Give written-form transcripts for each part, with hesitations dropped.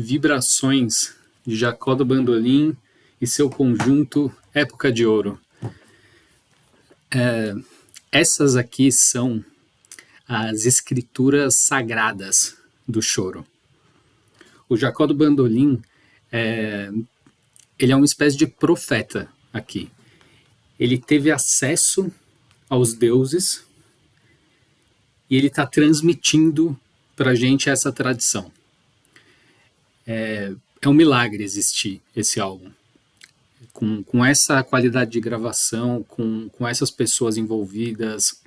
Vibrações, de Jacó do Bandolim e seu conjunto Época de Ouro. Essas aqui são as escrituras sagradas do choro. O Jacó do Bandolim, ele é uma espécie de profeta aqui. Ele teve acesso aos deuses e ele está transmitindo para a gente essa tradição. É um milagre existir esse álbum. Com essa qualidade de gravação, com essas pessoas envolvidas,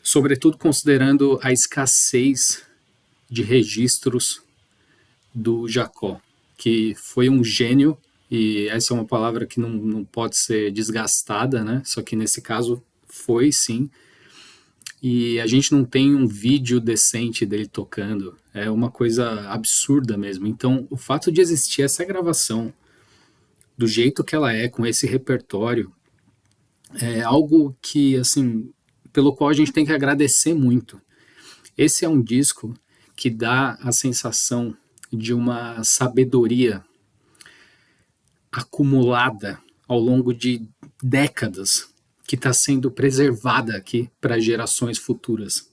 sobretudo considerando a escassez de registros do Jacó, que foi um gênio, e essa é uma palavra que não pode ser desgastada, né? Só que nesse caso foi sim. E a gente não tem um vídeo decente dele tocando, é uma coisa absurda mesmo. Então, o fato de existir essa gravação do jeito que ela é, com esse repertório, é algo que, assim, pelo qual a gente tem que agradecer muito. Esse é um disco que dá a sensação de uma sabedoria acumulada ao longo de décadas, que está sendo preservada aqui para gerações futuras.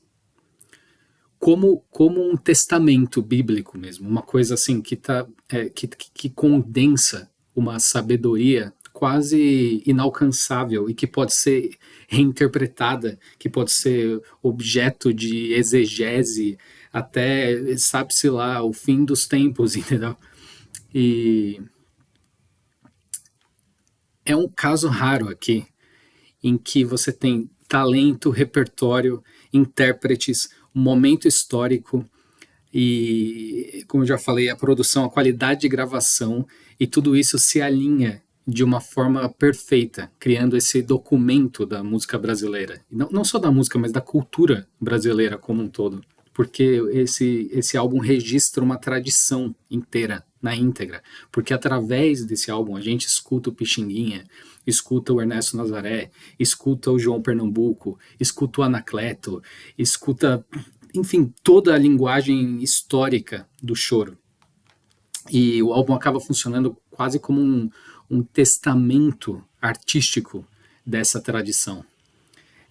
Como um testamento bíblico mesmo, uma coisa assim que condensa uma sabedoria quase inalcançável e que pode ser reinterpretada, que pode ser objeto de exegese até, sabe-se lá, o fim dos tempos, entendeu? E é um caso raro aqui, em que você tem talento, repertório, intérpretes, um momento histórico e, como eu já falei, a produção, a qualidade de gravação, e tudo isso se alinha de uma forma perfeita, criando esse documento da música brasileira. Não só da música, mas da cultura brasileira como um todo, porque esse álbum registra uma tradição inteira, na íntegra, porque através desse álbum a gente escuta o Pixinguinha, escuta o Ernesto Nazaré, escuta o João Pernambuco, escuta o Anacleto, escuta, enfim, toda a linguagem histórica do choro. E o álbum acaba funcionando quase como um testamento artístico dessa tradição.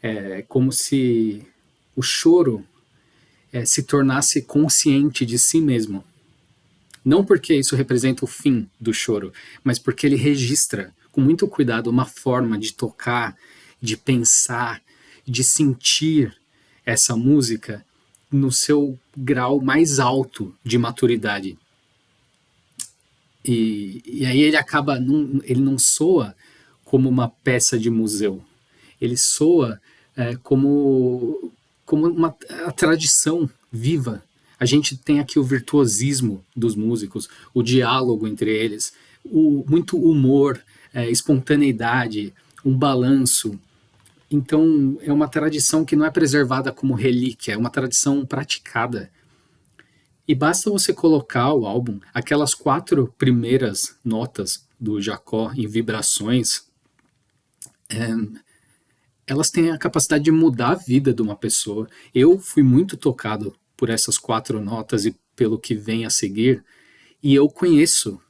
É como se o choro se tornasse consciente de si mesmo. Não porque isso representa o fim do choro, mas porque ele registra com muito cuidado uma forma de tocar, de pensar, de sentir essa música no seu grau mais alto de maturidade. E aí ele acaba, ele não soa como uma peça de museu, ele soa como a tradição viva. A gente tem aqui o virtuosismo dos músicos, o diálogo entre eles, muito humor, espontaneidade, um balanço. Então, é uma tradição que não é preservada como relíquia, é uma tradição praticada. E basta você colocar o álbum, aquelas 4 primeiras notas do Jacó em vibrações, elas têm a capacidade de mudar a vida de uma pessoa. Eu fui muito tocado por essas 4 notas e pelo que vem a seguir, e eu conheço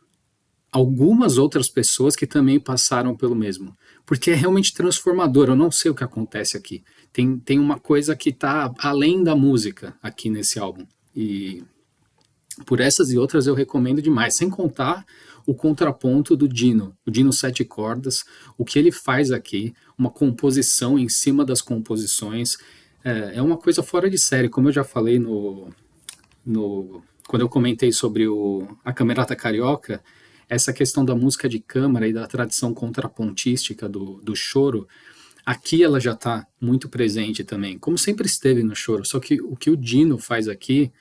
algumas outras pessoas que também passaram pelo mesmo, porque é realmente transformador. Eu não sei o que acontece aqui. Tem uma coisa que está além da música aqui nesse álbum, e por essas e outras eu recomendo demais, sem contar o contraponto do Dino, o Dino 7 cordas, o que ele faz aqui, uma composição em cima das composições, é uma coisa fora de série. Como eu já falei quando eu comentei sobre a Camerata Carioca, essa questão da música de câmara e da tradição contrapontística do choro, aqui ela já está muito presente também, como sempre esteve no choro, só que o que o Dino faz aqui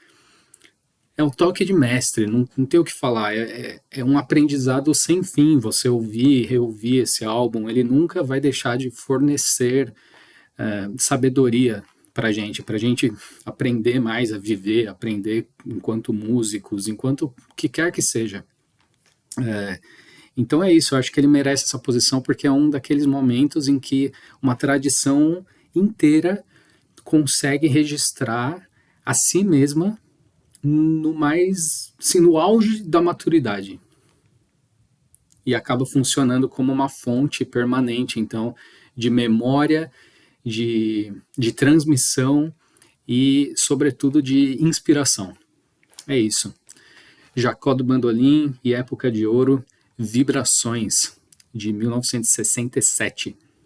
é um toque de mestre, não tem o que falar, é um aprendizado sem fim, você ouvir e reouvir esse álbum, ele nunca vai deixar de fornecer sabedoria pra gente aprender mais a viver, aprender enquanto músicos, enquanto o que quer que seja. Então é isso, eu acho que ele merece essa posição porque é um daqueles momentos em que uma tradição inteira consegue registrar a si mesma no auge da maturidade. E acaba funcionando como uma fonte permanente, então, de memória, de transmissão e, sobretudo, de inspiração. É isso. Jacó do Bandolim e Época de Ouro, Vibrações, de 1967.